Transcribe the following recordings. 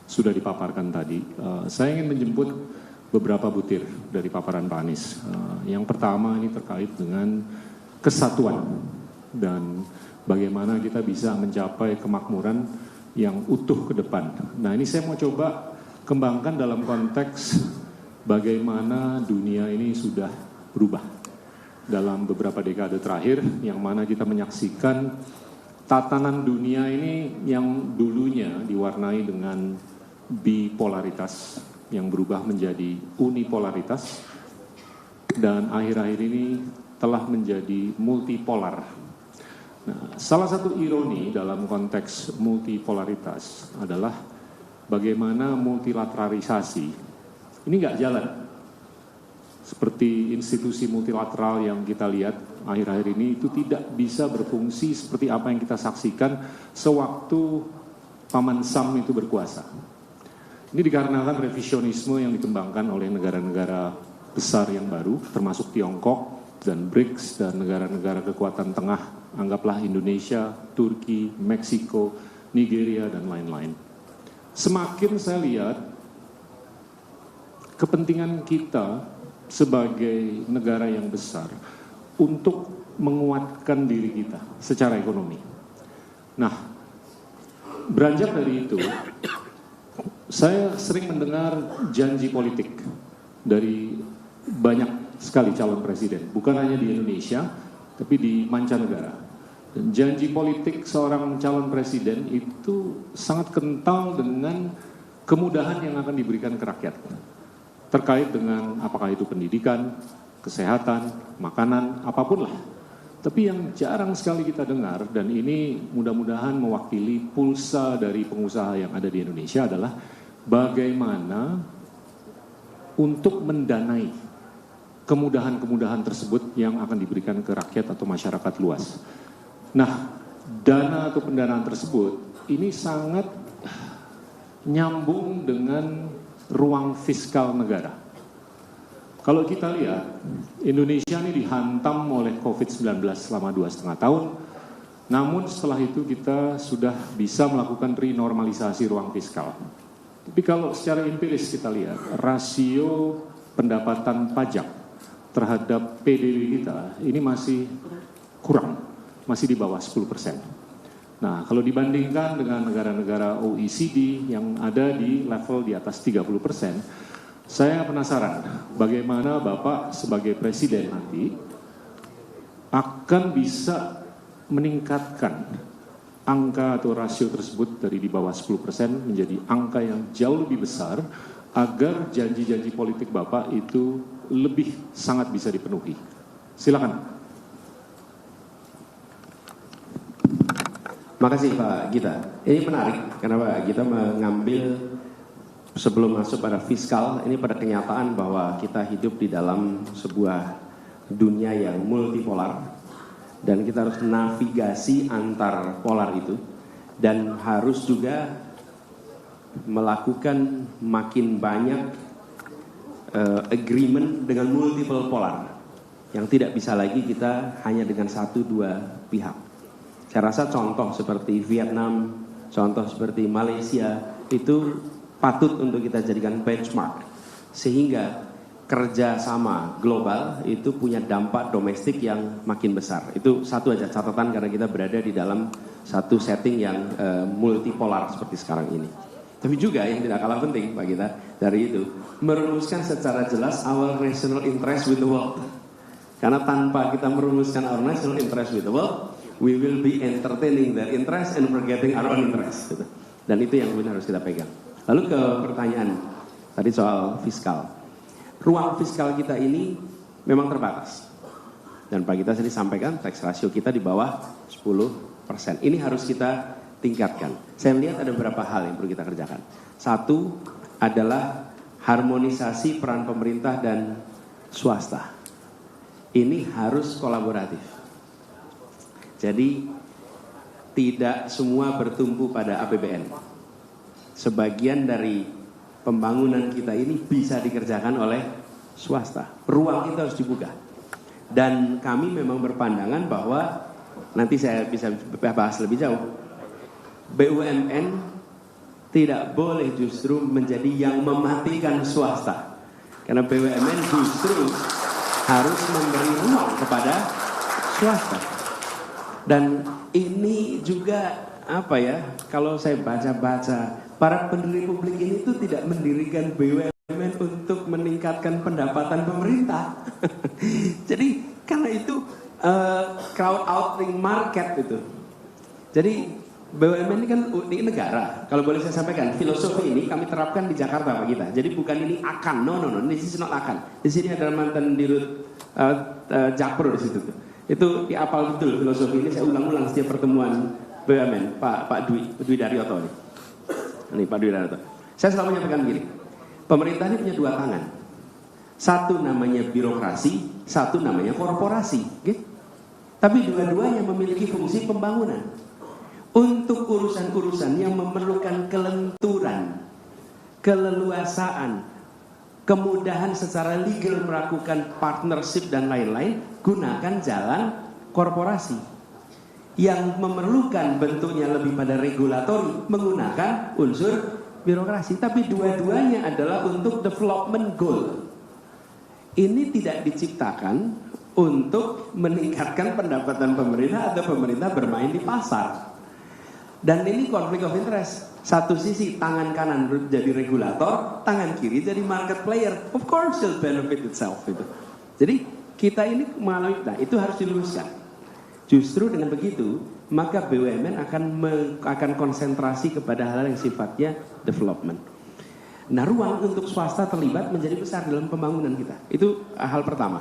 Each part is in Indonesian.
sudah dipaparkan tadi. Saya ingin menjemput beberapa butir dari paparan Pak Anies. Yang pertama ini terkait dengan kesatuan dan bagaimana kita bisa mencapai kemakmuran yang utuh ke depan. Nah, ini saya mau coba kembangkan dalam konteks bagaimana dunia ini sudah berubah dalam beberapa dekade terakhir, yang mana kita menyaksikan tatanan dunia ini yang dulunya diwarnai dengan bipolaritas yang berubah menjadi unipolaritas, dan akhir-akhir ini telah menjadi multipolar. Nah, salah satu ironi dalam konteks multipolaritas adalah bagaimana multilateralisasi ini nggak jalan. Seperti institusi multilateral yang kita lihat akhir-akhir ini itu tidak bisa berfungsi seperti apa yang kita saksikan sewaktu Paman Sam itu berkuasa. Ini dikarenakan revisionisme yang dikembangkan oleh negara-negara besar yang baru, termasuk Tiongkok dan BRICS dan negara-negara kekuatan tengah, anggaplah Indonesia, Turki, Meksiko, Nigeria, dan lain-lain. Semakin saya lihat kepentingan kita sebagai negara yang besar untuk menguatkan diri kita secara ekonomi. Nah, beranjak dari itu, saya sering mendengar janji politik dari banyak sekali calon presiden, bukan hanya di Indonesia, tapi di mancanegara. Dan janji politik seorang calon presiden itu sangat kental dengan kemudahan yang akan diberikan ke rakyat. Terkait dengan apakah itu pendidikan, kesehatan, makanan, apapun lah. Tapi yang jarang sekali kita dengar, dan ini mudah-mudahan mewakili pulsa dari pengusaha yang ada di Indonesia, adalah bagaimana untuk mendanai kemudahan-kemudahan tersebut yang akan diberikan ke rakyat atau masyarakat luas. Nah, dana atau pendanaan tersebut ini sangat nyambung dengan ruang fiskal negara. Kalau kita lihat, Indonesia ini dihantam oleh COVID-19 selama 2,5 tahun, namun setelah itu kita sudah bisa melakukan renormalisasi ruang fiskal. Tapi kalau secara empiris kita lihat, rasio pendapatan pajak terhadap PDB kita ini masih kurang, masih di bawah 10%. Nah, kalau dibandingkan dengan negara-negara OECD yang ada di level di atas 30%, saya penasaran bagaimana Bapak sebagai presiden nanti akan bisa meningkatkan angka atau rasio tersebut dari di bawah 10% menjadi angka yang jauh lebih besar agar janji-janji politik Bapak itu lebih sangat bisa dipenuhi. Silakan. Makasih Pak Gita. Ini menarik karena Pak Gita mengambil sebelum masuk pada fiskal, ini pada kenyataan bahwa kita hidup di dalam sebuah dunia yang multipolar dan kita harus navigasi antar polar itu dan harus juga melakukan makin banyak agreement dengan multiple polar yang tidak bisa lagi kita hanya dengan 1-2 pihak. Saya rasa contoh seperti Vietnam, contoh seperti Malaysia itu patut untuk kita jadikan benchmark. Sehingga kerjasama global itu punya dampak domestik yang makin besar. Itu satu aja catatan karena kita berada di dalam satu setting yang multipolar seperti sekarang ini. Tapi juga yang tidak kalah penting Pak Gita dari itu, merumuskan secara jelas our national interest with the world. Karena tanpa kita merumuskan our national interest with the world, we will be entertaining their interest and forgetting our own interest. Dan itu yang kemudian harus kita pegang. Lalu ke pertanyaan tadi soal fiskal. Ruang fiskal kita ini memang terbatas. Dan Pak Gita tadi sampaikan tax ratio kita di bawah 10%. Ini harus kita tingkatkan. Saya melihat ada beberapa hal yang perlu kita kerjakan. Satu adalah harmonisasi peran pemerintah dan swasta. Ini harus kolaboratif. Jadi tidak semua bertumpu pada APBN. Sebagian dari pembangunan kita ini bisa dikerjakan oleh swasta. Ruang itu harus dibuka. Dan kami memang berpandangan bahwa nanti saya bisa bahas lebih jauh. BUMN tidak boleh justru menjadi yang mematikan swasta. Karena BUMN justru harus memberi ruang kepada swasta. Dan ini juga apa ya, kalau saya baca-baca, para pendiri publik ini tuh tidak mendirikan BUMN untuk meningkatkan pendapatan pemerintah. Jadi karena itu crowd outing market itu. Jadi BUMN ini kan di negara. Kalau boleh saya sampaikan, filosofi ini kami terapkan di Jakarta Pak kita. Jadi bukan ini akan, no, this is not akan. Di sini ada mantan dirut Jakpro di situ. Itu diapal betul filosofi ini. Saya ulang-ulang setiap pertemuan BUMN. Pak Dwi Daryoto ini. Ini Pak Dwi Daryoto. Saya selalu menyampaikan begini. Pemerintah ini punya dua tangan. Satu namanya birokrasi, satu namanya korporasi. Okay? Tapi dua-duanya memiliki fungsi pembangunan. Untuk urusan-urusan yang memerlukan kelenturan, keleluasaan, kemudahan secara legal melakukan partnership dan lain-lain, gunakan jalan korporasi. Yang memerlukan bentuknya lebih pada regulatori, menggunakan unsur birokrasi. Tapi dua-duanya adalah untuk development goal. Ini tidak diciptakan untuk meningkatkan pendapatan pemerintah atau pemerintah bermain di pasar. Dan ini konflik of interest. Satu sisi tangan kanan jadi regulator, tangan kiri jadi market player. Of course it'll benefit itself itu. Jadi kita ini melalui, nah itu harus diluruskan. Justru dengan begitu, maka BUMN akan konsentrasi kepada hal yang sifatnya development. Nah, ruang untuk swasta terlibat menjadi besar dalam pembangunan kita. Itu hal pertama.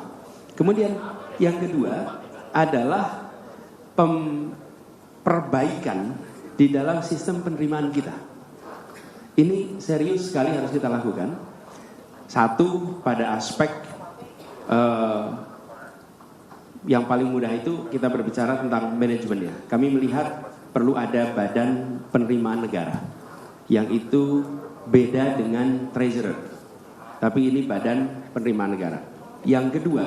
Kemudian yang kedua adalah perbaikan di dalam sistem penerimaan kita. Ini serius sekali harus kita lakukan. Satu, pada aspek yang paling mudah itu kita berbicara tentang manajemennya. Kami melihat perlu ada badan penerimaan negara, yang itu beda dengan treasurer. Tapi ini badan penerimaan negara. Yang kedua,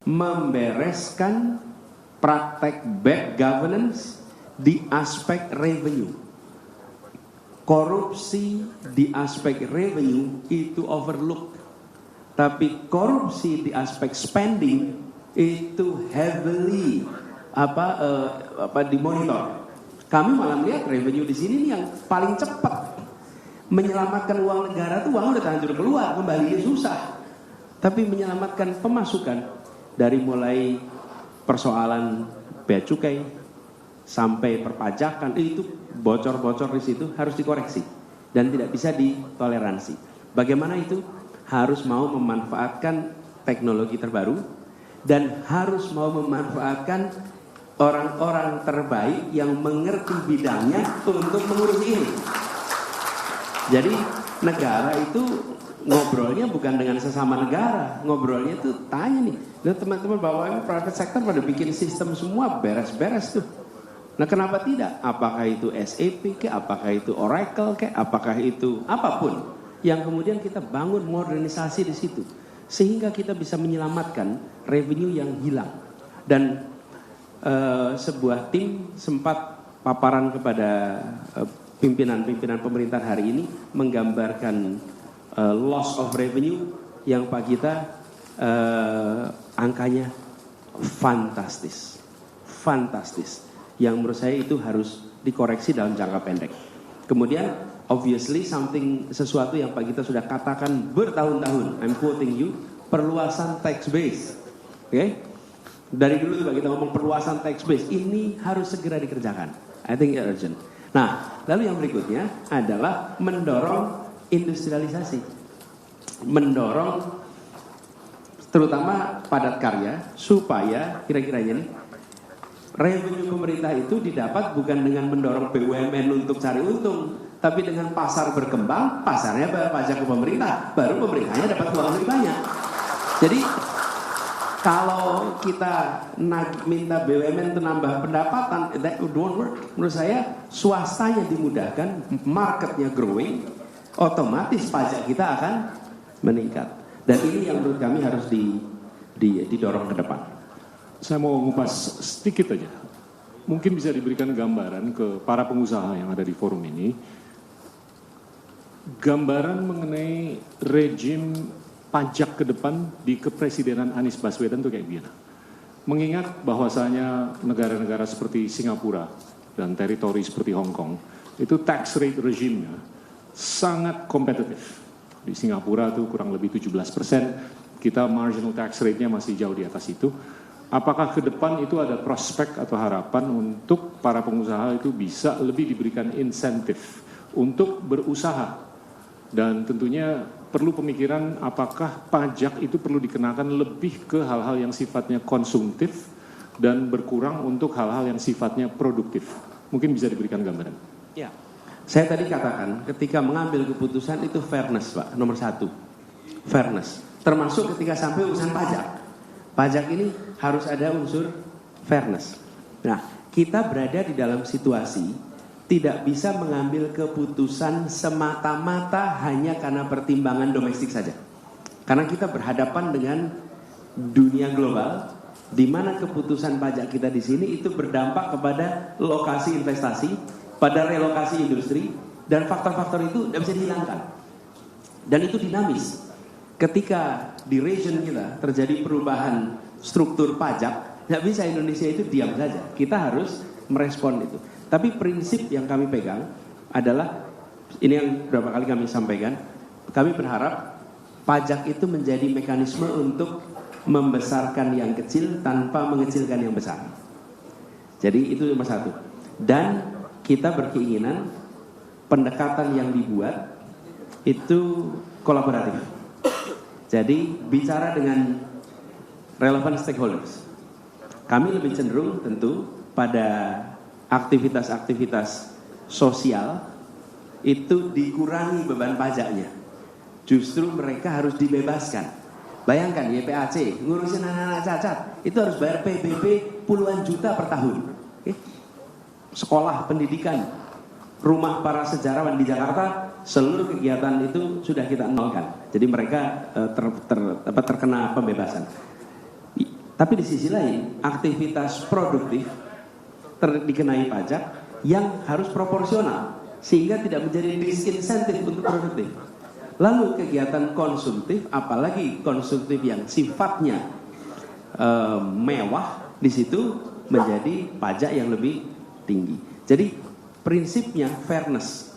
membereskan praktek bad governance di aspek revenue. Korupsi di aspek revenue itu overlook. Tapi korupsi di aspek spending itu heavily dimonitor. Kami malah melihat revenue di sini yang paling cepat menyelamatkan uang negara tuh uang udah terlanjur keluar, kembalinya susah. Tapi menyelamatkan pemasukan dari mulai persoalan bea cukai sampai perpajakan itu bocor-bocor di situ harus dikoreksi dan tidak bisa ditoleransi. Bagaimana itu? Harus mau memanfaatkan teknologi terbaru dan harus mau memanfaatkan orang-orang terbaik yang mengerti bidangnya untuk mengurusi ini. Jadi negara itu ngobrolnya bukan dengan sesama negara, ngobrolnya itu tanya nih, teman-teman bawa private sector pada bikin sistem semua beres-beres tuh. Nah, kenapa tidak? Apakah itu SAP ke, apakah itu Oracle ke, apakah itu apapun yang kemudian kita bangun modernisasi di situ sehingga kita bisa menyelamatkan revenue yang hilang. Dan sebuah tim sempat paparan kepada pimpinan-pimpinan pemerintah hari ini menggambarkan loss of revenue yang Pak Gita angkanya fantastis. Yang menurut saya itu harus dikoreksi dalam jangka pendek. Kemudian obviously sesuatu yang Pak Gita sudah katakan bertahun-tahun, I'm quoting you, perluasan tax base. Oke? Dari dulu Pak Gita ngomong perluasan tax base, ini harus segera dikerjakan. I think it's urgent. Nah, lalu yang berikutnya adalah mendorong industrialisasi. Mendorong terutama padat karya supaya kira-kiranya nih revenue pemerintah itu didapat bukan dengan mendorong BUMN untuk cari untung, tapi dengan pasar berkembang, pasarnya bayar pajak ke pemerintah, baru pemerintahnya dapat uang lebih banyak. Jadi kalau kita minta BUMN itu nambah pendapatan, that don't work. Menurut saya swastanya dimudahkan, marketnya growing, otomatis pajak kita akan meningkat. Dan ini yang menurut kami harus didorong ke depan. Saya mau ngupas sedikit aja. Mungkin bisa diberikan gambaran ke para pengusaha yang ada di forum ini. gambaran mengenai rejim pajak ke depan di kepresidenan Anies Baswedan itu kayak gimana? Mengingat bahwasanya negara-negara seperti Singapura dan teritori seperti Hong Kong, itu tax rate regime-nya sangat kompetitif. Di Singapura itu kurang lebih 17%, kita marginal tax rate-nya masih jauh di atas itu. Apakah ke depan itu ada prospek atau harapan untuk para pengusaha itu bisa lebih diberikan insentif untuk berusaha? Dan tentunya perlu pemikiran apakah pajak itu perlu dikenakan lebih ke hal-hal yang sifatnya konsumtif dan berkurang untuk hal-hal yang sifatnya produktif. Mungkin bisa diberikan gambaran. Ya, saya tadi katakan ketika mengambil keputusan itu fairness, Pak, nomor 1. Fairness, termasuk ketika sampai urusan pajak. Pajak ini harus ada unsur fairness. Nah, kita berada di dalam situasi tidak bisa mengambil keputusan semata-mata hanya karena pertimbangan domestik saja. Karena kita berhadapan dengan dunia global, di mana keputusan pajak kita di sini itu berdampak kepada lokasi investasi, pada relokasi industri, dan faktor-faktor itu tidak bisa dihilangkan. Dan itu dinamis. Ketika di region kita terjadi perubahan struktur pajak, tidak bisa Indonesia itu diam saja. Kita harus merespon itu. Tapi prinsip yang kami pegang adalah, ini yang berapa kali kami sampaikan, kami berharap pajak itu menjadi mekanisme untuk membesarkan yang kecil tanpa mengecilkan yang besar. Jadi itu nomor 1. Dan kita berkeinginan pendekatan yang dibuat itu kolaboratif. Jadi bicara dengan relevant stakeholders. Kami lebih cenderung tentu pada aktivitas-aktivitas sosial itu dikurangi beban pajaknya. Justru mereka harus dibebaskan. Bayangkan YPAC ngurusin anak-anak cacat itu harus bayar PBB puluhan juta per tahun. Sekolah, pendidikan, rumah para sejarawan di Jakarta, seluruh kegiatan itu sudah kita nolkan. Jadi mereka terkena pembebasan. Tapi di sisi lain, aktivitas produktif dikenai pajak yang harus proporsional sehingga tidak menjadi disinsentif untuk produktif. Lalu kegiatan konsumtif, apalagi konsumtif yang sifatnya mewah, di situ menjadi pajak yang lebih tinggi. Jadi prinsipnya fairness.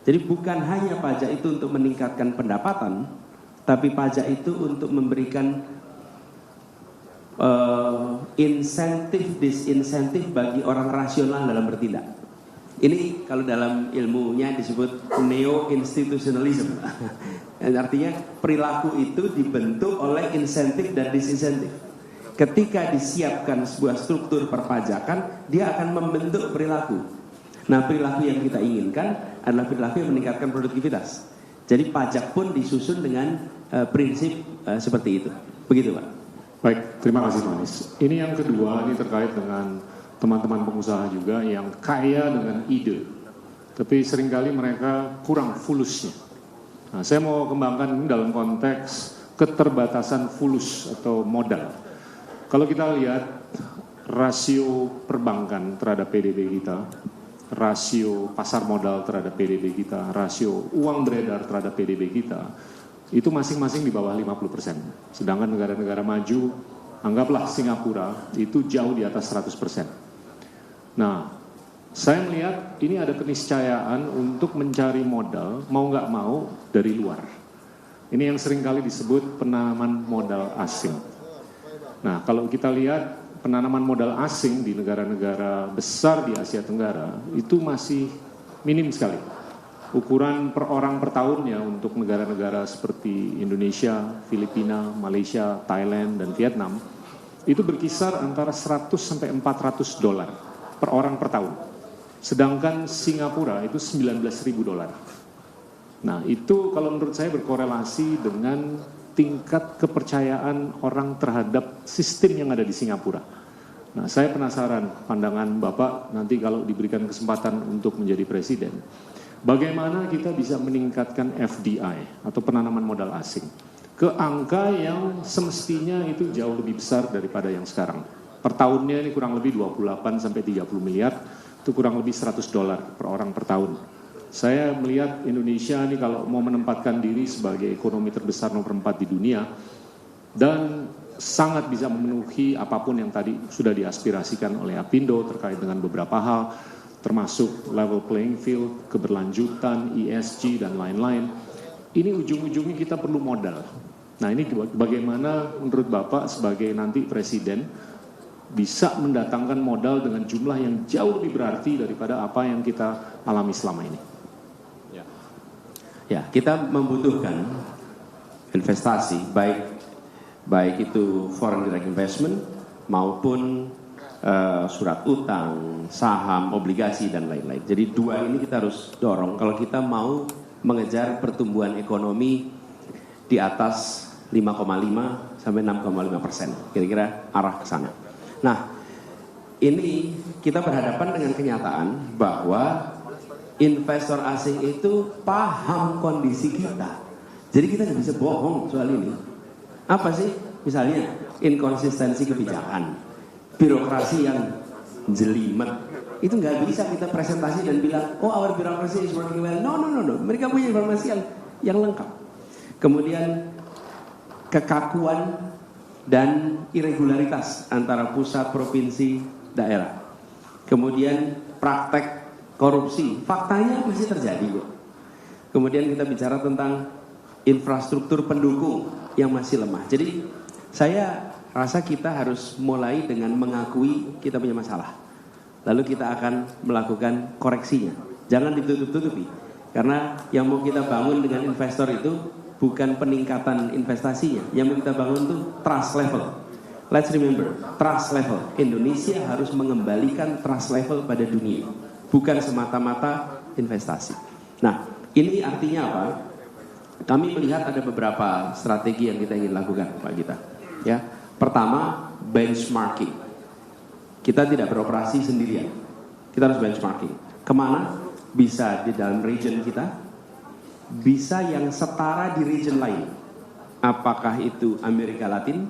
Jadi bukan hanya pajak itu untuk meningkatkan pendapatan, tapi pajak itu untuk memberikan insentif disinsentif bagi orang rasional dalam bertindak. Ini kalau dalam ilmunya disebut neo-institutionalism. Artinya perilaku itu dibentuk oleh insentif dan disinsentif. Ketika disiapkan sebuah struktur perpajakan, dia akan membentuk perilaku. Nah, perilaku yang kita inginkan adalah perilaku yang meningkatkan produktivitas. Jadi pajak pun disusun dengan prinsip seperti itu. Begitu, Pak. Baik, terima kasih Pak Anies. Ini yang kedua, ini terkait dengan teman-teman pengusaha juga yang kaya dengan ide, tapi seringkali mereka kurang fulusnya. Nah, saya mau kembangkan ini dalam konteks keterbatasan fulus atau modal. Kalau kita lihat rasio perbankan terhadap PDB kita, rasio pasar modal terhadap PDB kita, rasio uang beredar terhadap PDB kita, itu masing-masing di bawah 50%. Sedangkan negara-negara maju, anggaplah Singapura, itu jauh di atas 100%. Nah, saya melihat ini ada keniscayaan untuk mencari modal, mau nggak mau, dari luar. Ini yang seringkali disebut penanaman modal asing. Nah, kalau kita lihat penanaman modal asing di negara-negara besar di Asia Tenggara, itu masih minim sekali. Ukuran per orang per tahunnya untuk negara-negara seperti Indonesia, Filipina, Malaysia, Thailand, dan Vietnam itu berkisar antara 100 sampai 400 dolar per orang per tahun. Sedangkan Singapura itu 19.000 dolar. Nah, itu kalau menurut saya berkorelasi dengan tingkat kepercayaan orang terhadap sistem yang ada di Singapura. Nah, saya penasaran pandangan Bapak nanti kalau diberikan kesempatan untuk menjadi presiden. Bagaimana kita bisa meningkatkan FDI atau penanaman modal asing ke angka yang semestinya itu jauh lebih besar daripada yang sekarang. Per tahunnya ini kurang lebih 28 sampai 30 miliar, itu kurang lebih 100 dolar per orang per tahun. Saya melihat Indonesia ini kalau mau menempatkan diri sebagai ekonomi terbesar nomor 4 di dunia dan sangat bisa memenuhi apapun yang tadi sudah diaspirasikan oleh Apindo terkait dengan beberapa hal, termasuk level playing field, keberlanjutan, ESG, dan lain-lain. Ini ujung-ujungnya kita perlu modal. Nah, ini bagaimana menurut Bapak sebagai nanti Presiden bisa mendatangkan modal dengan jumlah yang jauh lebih berarti daripada apa yang kita alami selama ini? Ya, kita membutuhkan investasi, baik itu foreign direct investment maupun surat utang, saham, obligasi, dan lain-lain. Jadi dua ini kita harus dorong kalau kita mau mengejar pertumbuhan ekonomi di atas 5,5 sampai 6,5%. Kira-kira arah ke sana. Nah, ini kita berhadapan dengan kenyataan bahwa investor asing itu paham kondisi kita. Jadi kita nggak bisa bohong soal ini. Apa sih? Misalnya inkonsistensi kebijakan, birokrasi yang jelimet. Itu nggak bisa kita presentasi dan bilang, oh our bureaucracy is working well. No. Mereka punya informasi yang lengkap. Kemudian kekakuan dan irregularitas antara pusat, provinsi, daerah. Kemudian praktek korupsi, faktanya masih terjadi kok. Kemudian kita bicara tentang infrastruktur pendukung yang masih lemah. Jadi saya rasa kita harus mulai dengan mengakui kita punya masalah. Lalu kita akan melakukan koreksinya. Jangan ditutup-tutupi. Karena yang mau kita bangun dengan investor itu bukan peningkatan investasinya. Yang mau kita bangun itu trust level. Let's remember, trust level. Indonesia harus mengembalikan trust level pada dunia. Bukan semata-mata investasi. Nah, ini artinya apa? Kami melihat ada beberapa strategi yang kita ingin lakukan, Pak Gita. Ya, pertama benchmarking. Kita tidak beroperasi sendirian. Kita harus benchmarking. Kemana? Bisa di dalam region kita, bisa yang setara di region lain. Apakah itu Amerika Latin?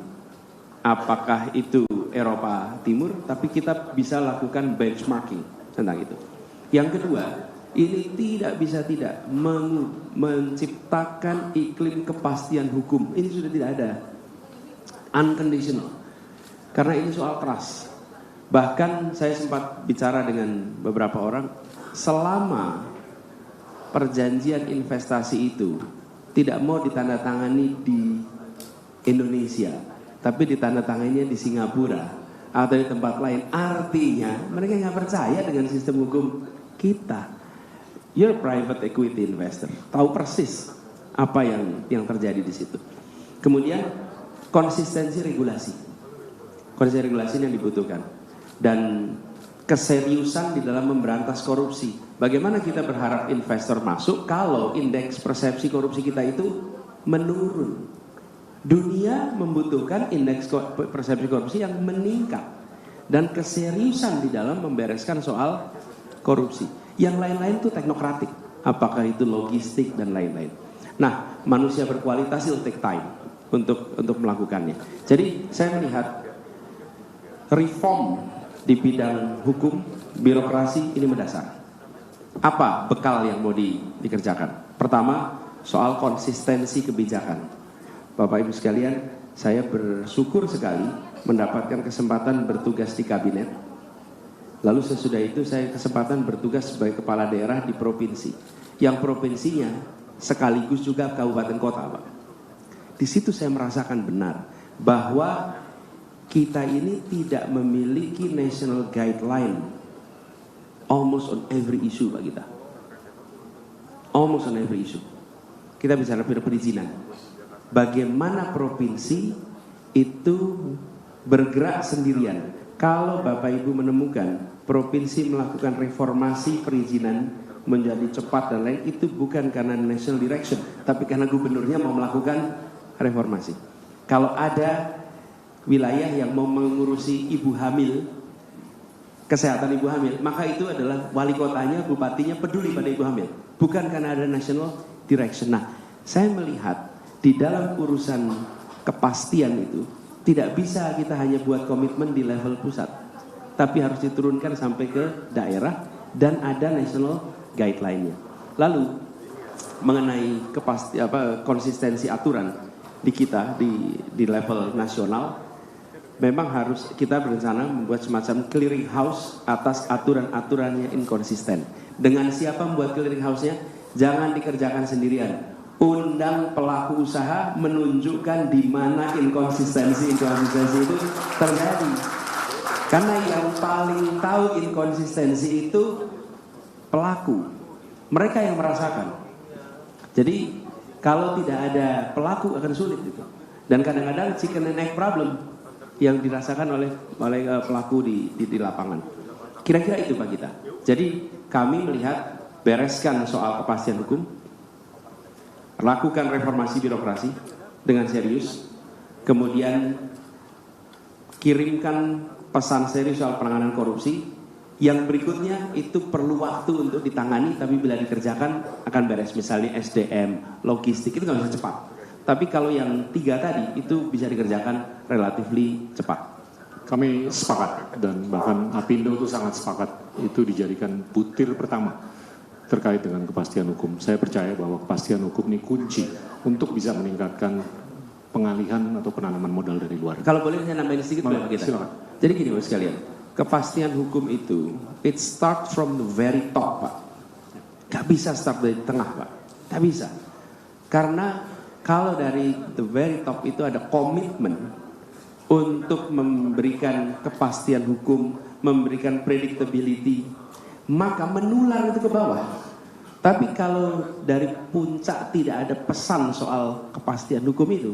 Apakah itu Eropa Timur? Tapi kita bisa lakukan benchmarking tentang itu. Yang kedua, ini tidak menciptakan iklim kepastian hukum. Ini sudah tidak ada. Unconditional. Karena ini soal trust. Bahkan saya sempat bicara dengan beberapa orang, selama perjanjian investasi itu tidak mau ditandatangani di Indonesia, tapi ditandatanganinya di Singapura atau di tempat lain, artinya mereka nggak percaya dengan sistem hukum kita. You're private equity investor, tahu persis apa yang terjadi di situ. Kemudian konsistensi regulasi yang dibutuhkan dan keseriusan di dalam memberantas korupsi. Bagaimana kita berharap investor masuk kalau indeks persepsi korupsi kita itu menurun? Dunia membutuhkan indeks persepsi korupsi yang meningkat dan keseriusan di dalam membereskan soal korupsi. Yang lain-lain itu teknokratik, apakah itu logistik dan lain-lain. Nah, manusia berkualitas itu take time untuk melakukannya. Jadi saya melihat reform di bidang hukum, birokrasi ini mendasar. Apa bekal yang mau dikerjakan? Pertama, soal konsistensi kebijakan. Bapak Ibu sekalian, saya bersyukur sekali mendapatkan kesempatan bertugas di kabinet. Lalu sesudah itu saya kesempatan bertugas sebagai kepala daerah di provinsi. Yang provinsinya sekaligus juga kabupaten kota, Pak. Di situ saya merasakan benar bahwa kita ini tidak memiliki national guideline almost on every issue, Pak Gita. Almost on every issue. Kita bicara perizinan. Bagaimana provinsi itu bergerak sendirian. Kalau Bapak Ibu menemukan provinsi melakukan reformasi perizinan menjadi cepat dan lain, itu bukan karena national direction, tapi karena gubernurnya mau melakukan reformasi. Kalau ada wilayah yang mau mengurusi ibu hamil, kesehatan ibu hamil, maka itu adalah wali kotanya, bupatinya peduli pada ibu hamil, bukan karena ada national direction. Nah, saya melihat di dalam urusan kepastian itu tidak bisa kita hanya buat komitmen di level pusat, tapi harus diturunkan sampai ke daerah dan ada national guideline-nya. Lalu mengenai konsistensi aturan di kita di level nasional, memang harus kita berencana membuat semacam clearing house atas aturan-aturan yang inkonsisten. Dengan siapa membuat clearing house-nya? Jangan dikerjakan sendirian. Undang pelaku usaha menunjukkan di mana inkonsistensi itu terjadi. Karena yang paling tahu inkonsistensi itu pelaku. Mereka yang merasakan. Jadi kalau tidak ada pelaku akan sulit itu. Dan kadang-kadang chicken and egg problem yang dirasakan oleh pelaku di lapangan. Kira-kira itu Pak Gita. Jadi kami melihat bereskan soal kepastian hukum, lakukan reformasi birokrasi dengan serius, kemudian kirimkan pesan serius soal penanganan korupsi. Yang berikutnya itu perlu waktu untuk ditangani, tapi bila dikerjakan akan beres. Misalnya SDM, logistik, itu nggak bisa cepat. Tapi kalau yang 3 tadi itu bisa dikerjakan relatively cepat. Kami sepakat, dan bahkan Apindo itu sangat sepakat, itu dijadikan butir pertama terkait dengan kepastian hukum. Saya percaya bahwa kepastian hukum ini kunci untuk bisa meningkatkan pengalihan atau penanaman modal dari luar. Kalau boleh saya nambahin sedikit Pak Gita. Silakan. Jadi gini Bapak sekalian, kepastian hukum itu it start from the very top Pak. Gak bisa start dari tengah Pak. Gak bisa. Karena kalau dari the very top itu ada komitmen untuk memberikan kepastian hukum, memberikan predictability, maka menular itu ke bawah. Tapi kalau dari puncak tidak ada pesan soal kepastian hukum itu,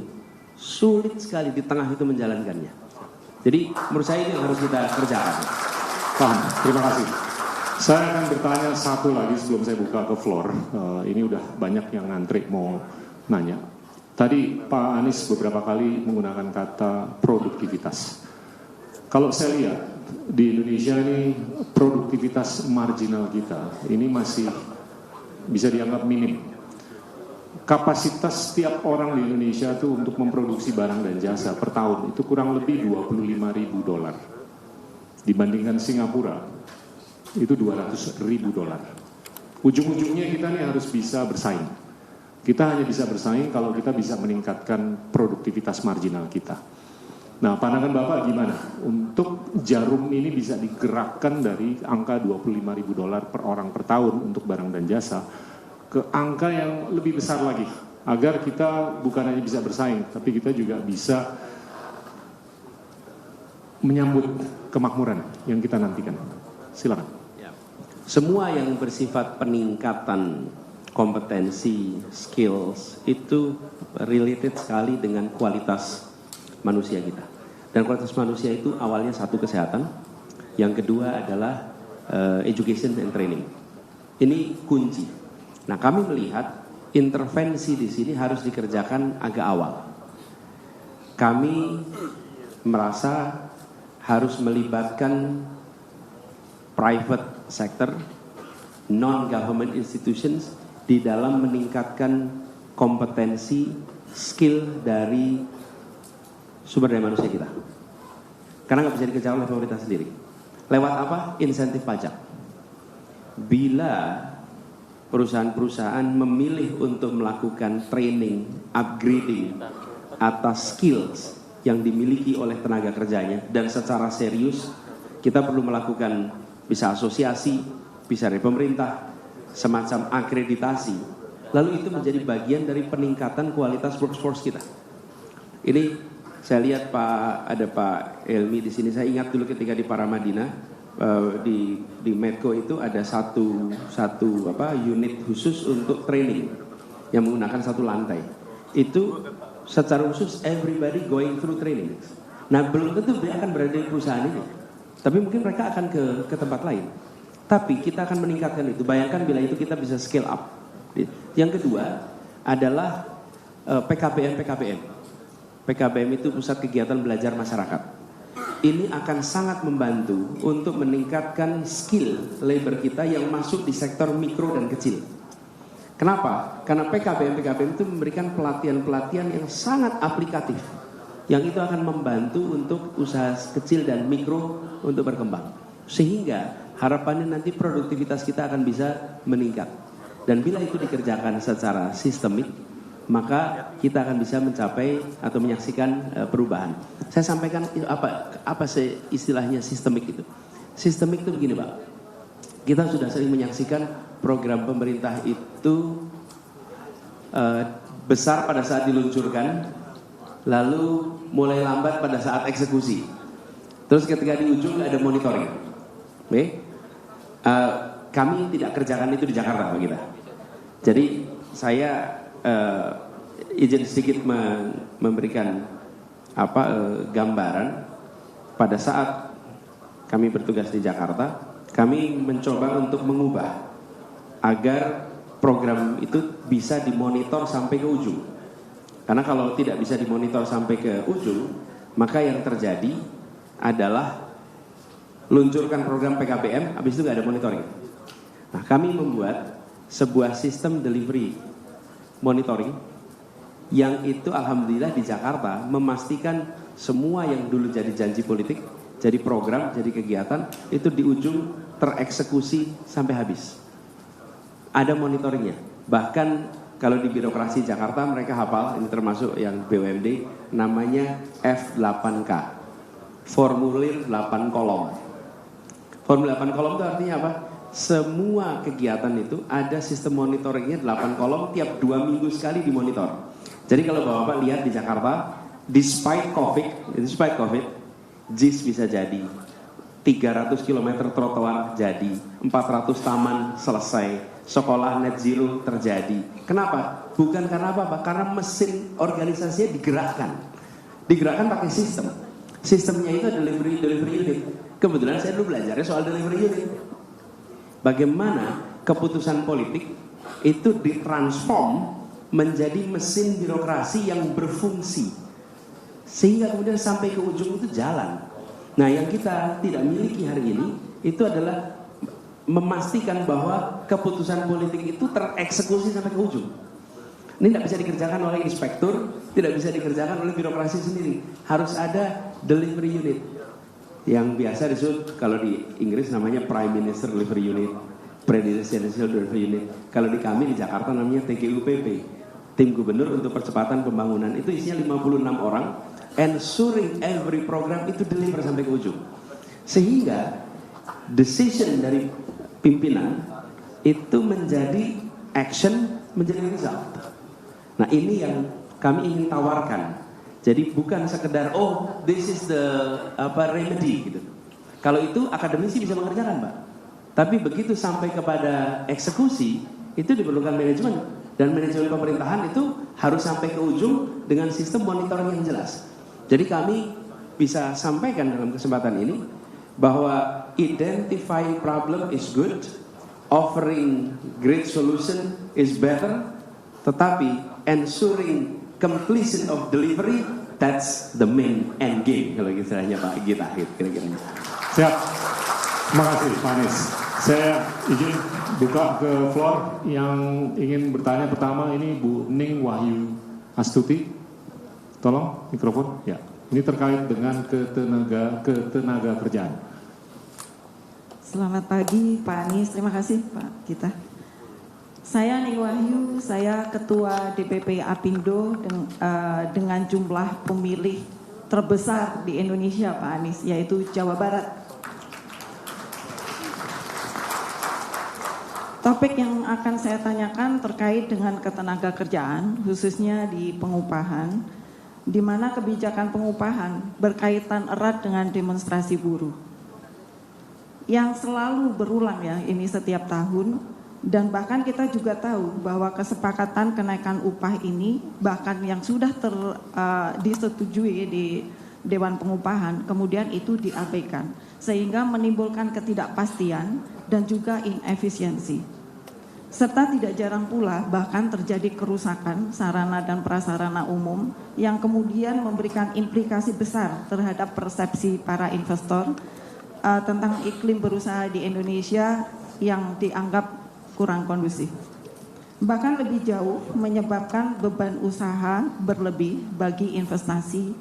sulit sekali di tengah itu menjalankannya. Jadi menurut saya ini yang harus kita kerjakan. Paham, terima kasih. Saya akan bertanya satu lagi sebelum saya buka ke floor. Ini udah banyak yang ngantri mau nanya. Tadi Pak Anies beberapa kali menggunakan kata produktivitas. Kalau saya lihat di Indonesia ini produktivitas marginal kita ini masih bisa dianggap minim. Kapasitas setiap orang di Indonesia itu untuk memproduksi barang dan jasa per tahun itu kurang lebih $25.000. Dibandingkan Singapura itu $200.000. Ujung-ujungnya kita nih harus bisa bersaing. Kita hanya bisa bersaing kalau kita bisa meningkatkan produktivitas marginal kita. Nah, pandangan Bapak gimana untuk jarum ini bisa digerakkan dari angka $25.000 per orang per tahun untuk barang dan jasa ke angka yang lebih besar lagi, agar kita bukan hanya bisa bersaing, tapi kita juga bisa menyambut kemakmuran yang kita nantikan. Silakan. Semua yang bersifat peningkatan kompetensi, skills itu related sekali dengan kualitas manusia kita. Dan kualitas manusia itu awalnya satu kesehatan, yang kedua adalah education and training. Ini kunci. Nah, kami melihat intervensi di sini harus dikerjakan agak awal. Kami merasa harus melibatkan private sector, non-government institutions di dalam meningkatkan kompetensi, skill dari sumber daya manusia kita. Karena nggak bisa dikerjakan oleh pemerintah sendiri. Lewat apa? Insentif pajak. Bila perusahaan-perusahaan memilih untuk melakukan training, upgrading atas skills yang dimiliki oleh tenaga kerjanya, dan secara serius kita perlu melakukan bisa asosiasi, bisa dari pemerintah, semacam akreditasi, lalu itu menjadi bagian dari peningkatan kualitas workforce kita. Ini saya lihat ada Pak Helmi di sini. Saya ingat dulu ketika di Paramadina, di Medco itu ada satu unit khusus untuk training yang menggunakan satu lantai. Itu secara khusus everybody going through training. Nah, belum tentu dia akan berada di perusahaan ini, tapi mungkin mereka akan ke tempat lain. Tapi kita akan meningkatkan itu. Bayangkan bila itu kita bisa scale up. Yang kedua adalah PKBM. PKBM itu pusat kegiatan belajar masyarakat. Ini akan sangat membantu untuk meningkatkan skill labor kita yang masuk di sektor mikro dan kecil. Kenapa? Karena PKBM itu memberikan pelatihan-pelatihan yang sangat aplikatif, yang itu akan membantu untuk usaha kecil dan mikro untuk berkembang. Sehingga harapannya nanti produktivitas kita akan bisa meningkat. Dan bila itu dikerjakan secara sistemik, maka kita akan bisa mencapai atau menyaksikan perubahan. Saya sampaikan apa istilahnya sistemik itu. Sistemik itu begini, Pak. Kita sudah sering menyaksikan program pemerintah itu besar pada saat diluncurkan, lalu mulai lambat pada saat eksekusi. Terus ketika di ujung ada monitoring. Kami tidak kerjakan itu di Jakarta, Pak kita. Jadi saya izin sedikit memberikan gambaran. Pada saat kami bertugas di Jakarta, kami mencoba untuk mengubah agar program itu bisa dimonitor sampai ke ujung. Karena kalau tidak bisa dimonitor sampai ke ujung, maka yang terjadi adalah luncurkan program PKPM, habis itu nggak ada monitoring. Nah, kami membuat sebuah sistem delivery monitoring yang itu alhamdulillah di Jakarta memastikan semua yang dulu jadi janji politik, jadi program, jadi kegiatan, itu di ujung tereksekusi sampai habis. Ada monitoringnya. Bahkan kalau di birokrasi Jakarta mereka hafal, ini termasuk yang BUMD, namanya F8K, formulir 8 kolom. Formulir 8 kolom itu artinya apa? Semua kegiatan itu ada sistem monitoringnya 8 kolom, tiap 2 minggu sekali dimonitor. Jadi kalau Bapak lihat di Jakarta, despite COVID, JIS bisa jadi, 300 km trotoar jadi, 400 taman selesai, sekolah net zero terjadi. Kenapa? Bukan karena apa-apa, karena mesin organisasinya digerakkan. Digerakkan pakai sistem. Sistemnya itu delivery unit. Kebetulan saya dulu belajarnya soal delivery unit. Bagaimana keputusan politik itu ditransform menjadi mesin birokrasi yang berfungsi. Sehingga kemudian sampai ke ujung itu jalan. Nah, yang kita tidak miliki hari ini itu adalah memastikan bahwa keputusan politik itu tereksekusi sampai ke ujung. Ini tidak bisa dikerjakan oleh inspektur, tidak bisa dikerjakan oleh birokrasi sendiri. Harus ada delivery unit. Yang biasa disebut kalau di Inggris namanya Prime Minister Delivery Unit, Presidential Delivery Unit. Kalau di kami di Jakarta namanya TGUPP, Tim Gubernur untuk Percepatan Pembangunan. Itu isinya 56 orang, ensuring every program itu deliver sampai ke ujung. Sehingga decision dari pimpinan itu menjadi action, menjadi result. Nah, ini yang kami ingin tawarkan. Jadi bukan sekedar this is the remedy gitu. Kalau itu akademisi bisa mengerjakan, Pak. Tapi begitu sampai kepada eksekusi itu diperlukan manajemen, dan manajemen pemerintahan itu harus sampai ke ujung dengan sistem monitoring yang jelas. Jadi kami bisa sampaikan dalam kesempatan ini bahwa identifying problem is good, offering great solution is better, tetapi ensuring completion of delivery, that's the main end game kalau istilahnya Pak Gita kira-kira. Siap. Terima kasih Pak Anies. Saya izin buka ke floor yang ingin bertanya. Pertama ini Bu Ning Wahyu Astuti. Tolong mikrofon. Ya. Ini terkait dengan ketenaga kerjaan. Selamat pagi Pak Anies. Terima kasih Pak Gita. Saya Ning Wahyu, saya Ketua DPP Apindo dengan jumlah pemilih terbesar di Indonesia Pak Anies, yaitu Jawa Barat. Topik yang akan saya tanyakan terkait dengan ketenaga kerjaan, khususnya di pengupahan, di mana kebijakan pengupahan berkaitan erat dengan demonstrasi buruh. Yang selalu berulang ya, ini setiap tahun. Dan bahkan kita juga tahu bahwa kesepakatan kenaikan upah ini bahkan yang sudah disetujui di Dewan Pengupahan kemudian itu diabaikan sehingga menimbulkan ketidakpastian dan juga inefisiensi. Serta tidak jarang pula bahkan terjadi kerusakan sarana dan prasarana umum yang kemudian memberikan implikasi besar terhadap persepsi para investor tentang iklim berusaha di Indonesia yang dianggap kurang kondusif. Bahkan lebih jauh menyebabkan beban usaha berlebih bagi investasi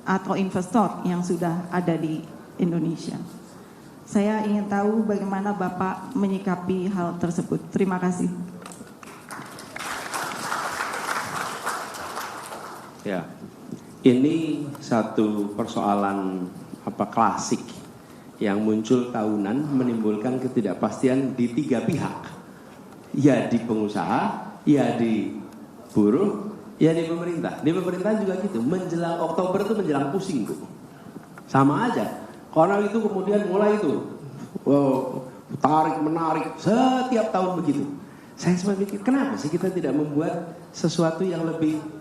atau investor yang sudah ada di Indonesia. Saya ingin tahu bagaimana Bapak menyikapi hal tersebut. Terima kasih. Ya, ini satu persoalan klasik yang muncul tahunan, menimbulkan ketidakpastian di tiga pihak, ya di pengusaha, ya di buruh, ya di pemerintah. Di pemerintah juga gitu, menjelang Oktober itu menjelang pusing tuh, sama aja. Karena itu kemudian mulai itu, tarik menarik setiap tahun begitu. Saya sempat mikir, kenapa sih kita tidak membuat sesuatu yang lebih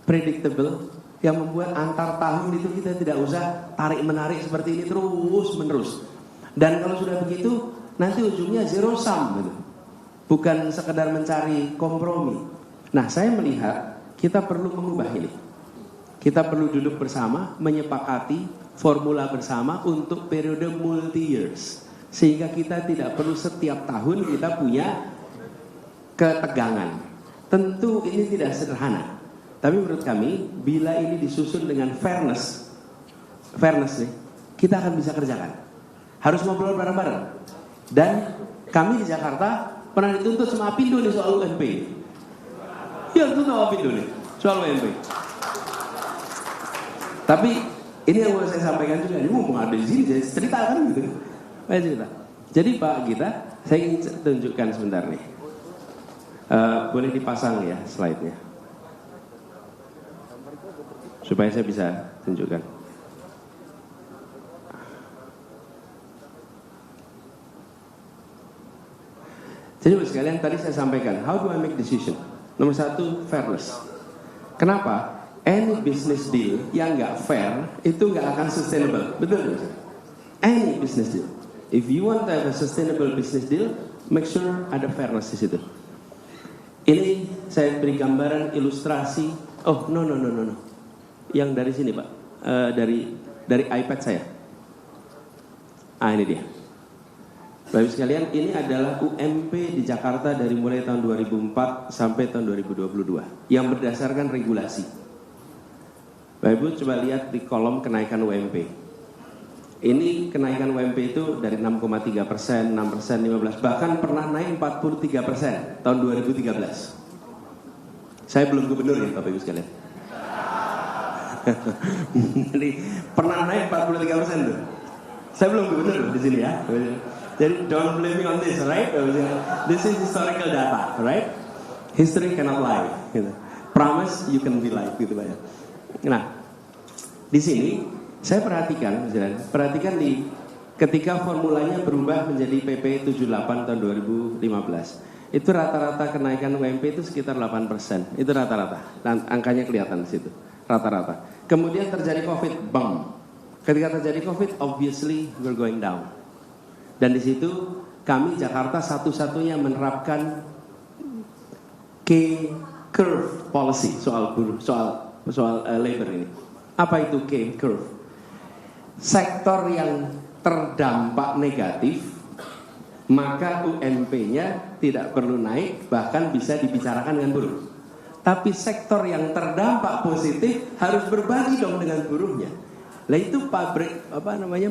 predictable, yang membuat antar tahun itu kita tidak usah tarik-menarik seperti ini terus-menerus. Dan kalau sudah begitu, nanti ujungnya zero sum gitu. Bukan sekedar mencari kompromi. Nah, saya melihat kita perlu mengubah ini. Kita perlu duduk bersama, menyepakati formula bersama untuk periode multi-years. Sehingga kita tidak perlu setiap tahun kita punya ketegangan. Tentu ini tidak sederhana. Tapi menurut kami, bila ini disusun dengan fairness nih, kita akan bisa kerjakan. Harus ngobrol bareng-bareng. Dan kami di Jakarta pernah dituntut sama Apindo nih soal UMP. Ya, itu sama Apindo nih soal UMP. Tapi ini yang mau saya sampaikan juga. Ini mau ada di sini, saya ceritakan gitu. Saya cerita. Jadi Pak Gita, saya ingin tunjukkan sebentar nih. Boleh dipasang ya slide-nya, supaya saya bisa tunjukkan. Jadi sekalian tadi saya sampaikan, how do I make decision? Nomor satu, fairness. Kenapa? Any business deal yang nggak fair itu nggak akan sustainable. Betul nggak? Any business deal. If you want to have a sustainable business deal, make sure ada fairness di situ. Ini saya beri gambaran ilustrasi. Oh, no. Yang dari sini Pak, dari iPad saya. Ini dia. Bapak sekalian, ini adalah UMP di Jakarta dari mulai tahun 2004 sampai tahun 2022 yang berdasarkan regulasi. Bapak Ibu coba lihat di kolom kenaikan UMP. Ini kenaikan UMP itu dari 6,3%, 6%, 15%, bahkan pernah naik 43% tahun 2013. Saya belum gubernur ya Bapak Ibu sekalian. Jadi pernah naik 43% tuh. Saya belum gubernur di sini ya. Jadi don't blame me on this, right? This is historical data, right? History cannot lie. Gitu. Promise you can be live gitu Pak ya. Nah, di sini saya perhatikan di ketika formulanya berubah menjadi PP 78 tahun 2015. Itu rata-rata kenaikan UMP itu sekitar 8%. Itu rata-rata. Dan angkanya kelihatan di situ. Rata-rata. Kemudian terjadi COVID, bang. Ketika terjadi COVID, obviously we're going down. Dan di situ kami Jakarta satu-satunya menerapkan K-curve policy soal labor ini. Apa itu K-curve? Sektor yang terdampak negatif, maka UMP-nya tidak perlu naik, bahkan bisa dibicarakan dengan buruh. Tapi sektor yang terdampak positif harus berbagi dong dengan buruhnya. Lah itu pabrik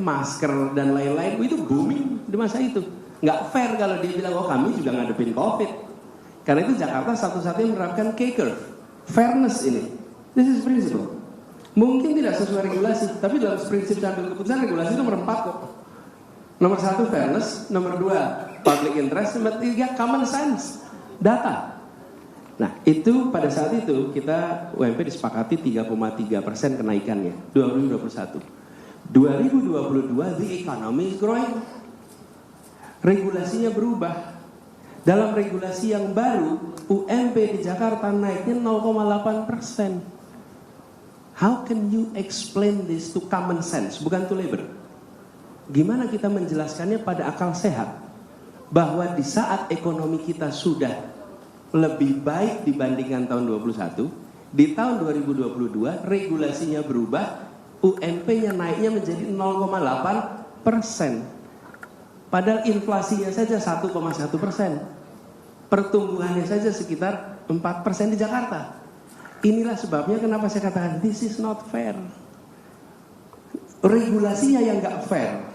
masker dan lain-lain itu booming di masa itu. Nggak fair kalau dia bilang kami juga ngadepin COVID. Karena itu Jakarta satu-satunya menerapkan K-curve. Fairness ini. This is principle. Mungkin tidak sesuai regulasi, tapi dalam prinsip dan keputusan regulasi itu nomor 4 kok. Nomor 1 fairness, nomor 2 public interest, nomor 3 common sense, data. Nah itu pada saat itu kita UMP disepakati 3,3% kenaikannya 2021. 2022 the economy is growing. Regulasinya berubah. Dalam regulasi yang baru UMP di Jakarta naiknya 0,8%. How can you explain this to common sense, bukan to labor? Gimana kita menjelaskannya pada akal sehat? Bahwa di saat ekonomi kita sudah lebih baik dibandingkan tahun 2021, di tahun 2022 regulasinya berubah, UMP-nya naiknya menjadi 0,8%. Padahal inflasinya saja 1,1%. Pertumbuhannya saja sekitar 4% di Jakarta. Inilah sebabnya kenapa saya katakan this is not fair. Regulasinya yang gak fair.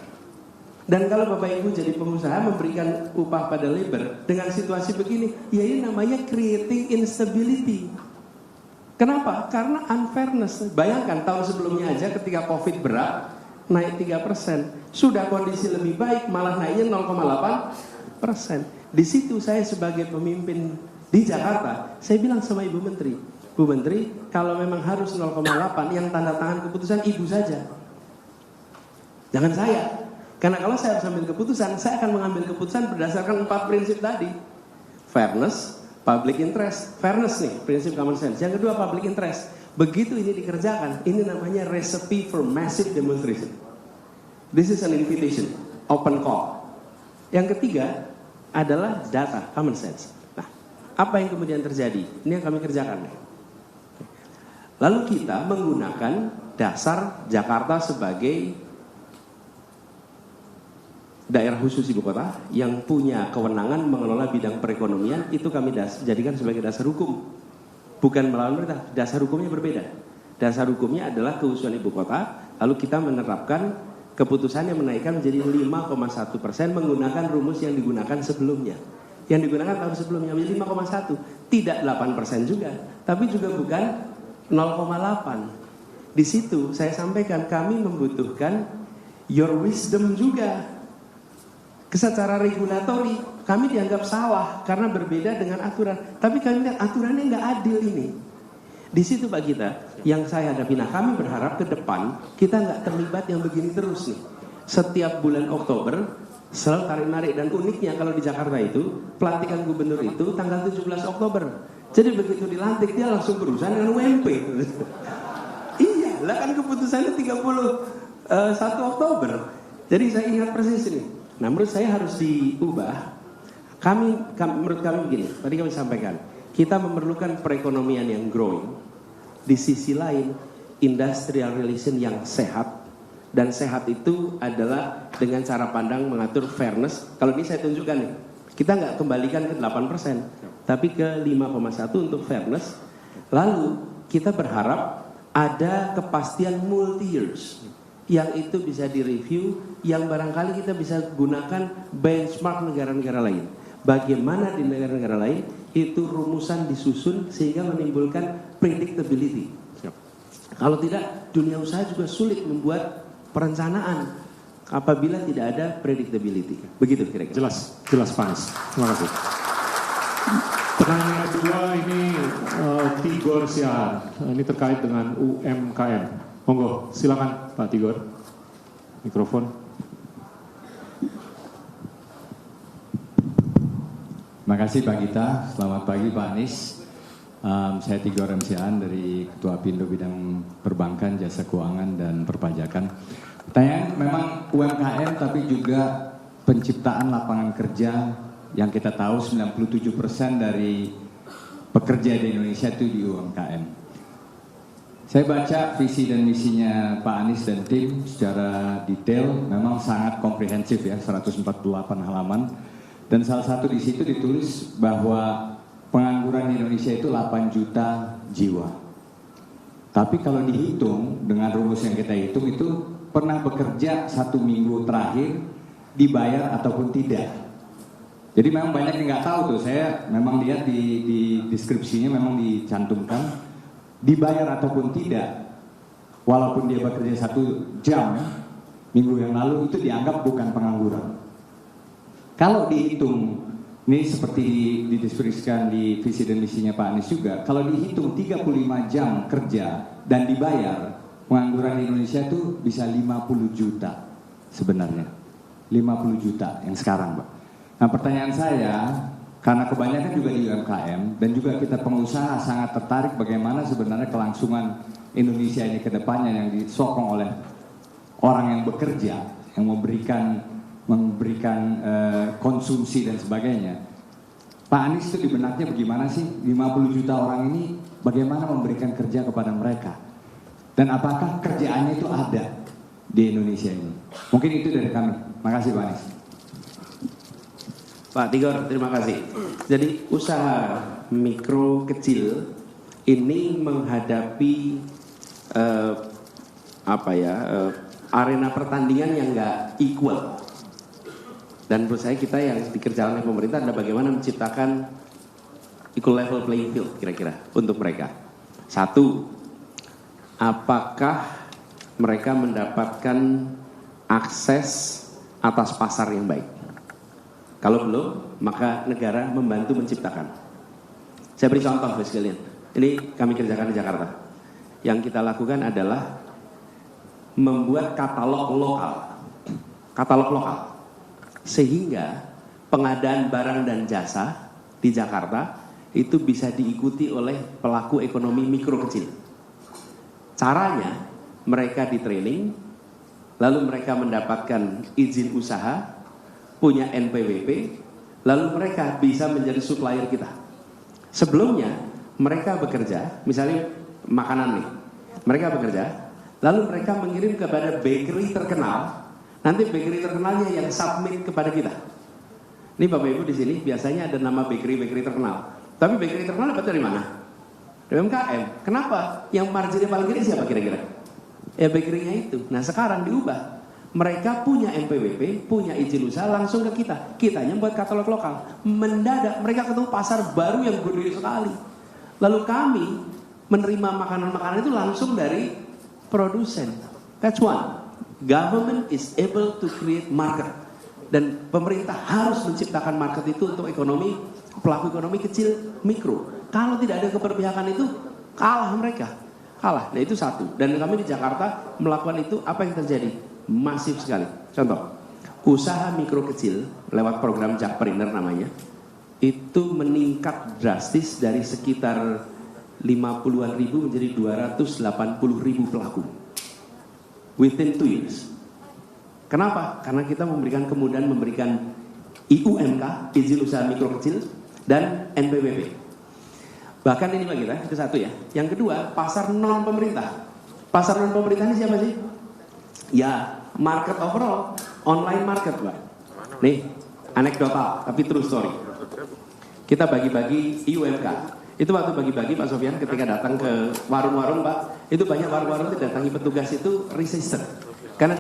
Dan kalau Bapak Ibu jadi pengusaha memberikan upah pada labor dengan situasi begini, ya ini namanya creating instability. Kenapa? Karena unfairness. Bayangkan tahun sebelumnya aja ketika COVID berat, naik 3%. Sudah kondisi lebih baik, malah naiknya 0,8%. Di situ saya sebagai pemimpin di Jakarta, saya bilang sama Ibu Menteri, Bu Menteri, kalau memang harus 0,8, yang tanda tangan keputusan Ibu saja. Jangan saya. Karena kalau saya harus ambil keputusan, saya akan mengambil keputusan berdasarkan 4 prinsip tadi. Fairness, public interest. Fairness nih, prinsip common sense. Yang kedua, public interest. Begitu ini dikerjakan, ini namanya recipe for massive demonstration. This is an invitation, open call. Yang ketiga adalah data, common sense. Nah, apa yang kemudian terjadi? Ini yang kami kerjakan. Lalu kita menggunakan dasar Jakarta sebagai daerah khusus ibu kota yang punya kewenangan mengelola bidang perekonomian, itu kami jadikan sebagai dasar hukum. Bukan melawan pemerintah, dasar hukumnya berbeda. Dasar hukumnya adalah keusuhan ibu kota, lalu kita menerapkan keputusan yang menaikkan menjadi 5,1% menggunakan rumus yang digunakan sebelumnya. Yang digunakan tahun sebelumnya menjadi 5,1, tidak 8% juga, tapi juga bukan 0,8. Di situ saya sampaikan kami membutuhkan your wisdom juga. Secara regulatori kami dianggap salah karena berbeda dengan aturan. Tapi kami lihat aturannya nggak adil ini. Di situ Pak Gita yang saya hadapi. Nah, kami berharap ke depan kita nggak terlibat yang begini terus nih. Setiap bulan Oktober selalu tarik-narik, dan uniknya kalau di Jakarta itu pelantikan gubernur itu tanggal 17 Oktober. Jadi begitu dilantik dia langsung berurusan dengan UMP. Iya, lah kan keputusannya 31 Oktober. Jadi saya ingat persis ini. Nah, menurut saya harus diubah. Menurut kami begini, tadi kami sampaikan, kita memerlukan perekonomian yang growing. Di sisi lain, industrial relation yang sehat. Dan sehat itu adalah dengan cara pandang mengatur fairness. Kalau ini saya tunjukkan nih, kita nggak kembalikan ke 8%, tapi ke 5,1 untuk fairness. Lalu kita berharap ada kepastian multi years, yang itu bisa direview, yang barangkali kita bisa gunakan benchmark negara-negara lain. Bagaimana di negara-negara lain itu rumusan disusun sehingga menimbulkan predictability. Kalau tidak, dunia usaha juga sulit membuat perencanaan apabila tidak ada predictability. Begitu kira-kira. Jelas Pak Anies. Terima kasih. Pertanyaan kedua ini Tigor Siahaan. Ini terkait dengan UMKM. Monggo, silakan Pak Tigor. Mikrofon. Terima kasih Pak Gita. Selamat pagi Pak Anies. Saya Tigor Siahaan dari Ketua Pindo Bidang Perbankan, Jasa Keuangan dan Perpajakan. Pertanyaan memang UMKM tapi juga penciptaan lapangan kerja yang kita tahu 97% dari pekerja di Indonesia itu di UMKM. Saya baca visi dan misinya Pak Anies dan tim secara detail, memang sangat komprehensif ya, 148 halaman. Dan salah satu di situ ditulis bahwa pengangguran di Indonesia itu 8 juta jiwa. Tapi kalau dihitung dengan rumus yang kita hitung itu pernah bekerja 1 minggu terakhir dibayar ataupun tidak. Jadi memang banyak yang nggak tahu tuh. Saya memang lihat di deskripsinya memang dicantumkan dibayar ataupun tidak, walaupun dia bekerja 1 jam minggu yang lalu, itu dianggap bukan pengangguran. Kalau dihitung, ini seperti dideskripsikan di visi dan misinya Pak Anies juga, kalau dihitung 35 jam kerja dan dibayar, pengangguran di Indonesia itu bisa 50 juta sebenarnya. 50 juta yang sekarang Pak. Nah, pertanyaan saya, karena kebanyakan juga di UMKM dan juga kita pengusaha sangat tertarik bagaimana sebenarnya kelangsungan Indonesia ini ke depannya yang disokong oleh orang yang bekerja, yang memberikan konsumsi dan sebagainya. Pak Anies itu di benaknya bagaimana sih 50 juta orang ini, bagaimana memberikan kerja kepada mereka? Dan apakah kerjaannya itu ada di Indonesia ini? Mungkin itu dari kami. Makasih Pak Anies. Pak Tigor, terima kasih. Jadi usaha mikro kecil ini menghadapi arena pertandingan yang nggak equal. Dan menurut saya kita yang dikerjakan oleh pemerintah adalah bagaimana menciptakan equal level playing field kira-kira untuk mereka. Satu, apakah mereka mendapatkan akses atas pasar yang baik? Kalau belum, maka negara membantu menciptakan. Saya beri contoh guys sekalian. Ini kami kerjakan di Jakarta. Yang kita lakukan adalah membuat katalog lokal. Sehingga pengadaan barang dan jasa di Jakarta itu bisa diikuti oleh pelaku ekonomi mikro kecil. Caranya, mereka di training, lalu mereka mendapatkan izin usaha, punya NPWP, lalu mereka bisa menjadi supplier kita. Sebelumnya mereka bekerja, misalnya makanan nih, mereka bekerja, lalu mereka mengirim kepada bakery terkenal, nanti bakery terkenalnya yang submit kepada kita. Ini Bapak Ibu di sini biasanya ada nama bakery terkenal, tapi bakery terkenal dapat dari mana? Dari UMKM. Kenapa? Yang marginnya paling gede siapa kira-kira? Ya bakery-nya itu. Nah sekarang diubah. Mereka punya NPWP, punya izin usaha langsung ke kita. Kitanya buat katalog lokal. Mendadak mereka ketemu pasar baru yang gede sekali. Lalu kami menerima makanan-makanan itu langsung dari produsen. That's one. Government is able to create market. Dan pemerintah harus menciptakan market itu untuk ekonomi, pelaku ekonomi kecil, mikro. Kalau tidak ada keberpihakan itu, kalah mereka. Kalah. Nah itu satu. Dan kami di Jakarta melakukan itu, apa yang terjadi? Masif sekali. Contoh, usaha mikro kecil lewat program Jakpreneur namanya, itu meningkat drastis dari sekitar 50-an ribu menjadi 280 ribu pelaku within 2 years. Kenapa? Karena kita memberikan kemudahan memberikan IUMK, izin usaha mikro kecil, dan NPWP. Bahkan ini bagi kita, itu satu ya. Yang kedua, pasar non pemerintah. Pasar non pemerintah ini siapa sih? Ya, market overall, online market Pak. Nih, anekdotal tapi true story. Kita bagi-bagi IUMK. Itu waktu bagi-bagi Pak Sofyan ketika datang ke warung-warung Pak, itu banyak warung-warung itu datangi petugas itu resistant.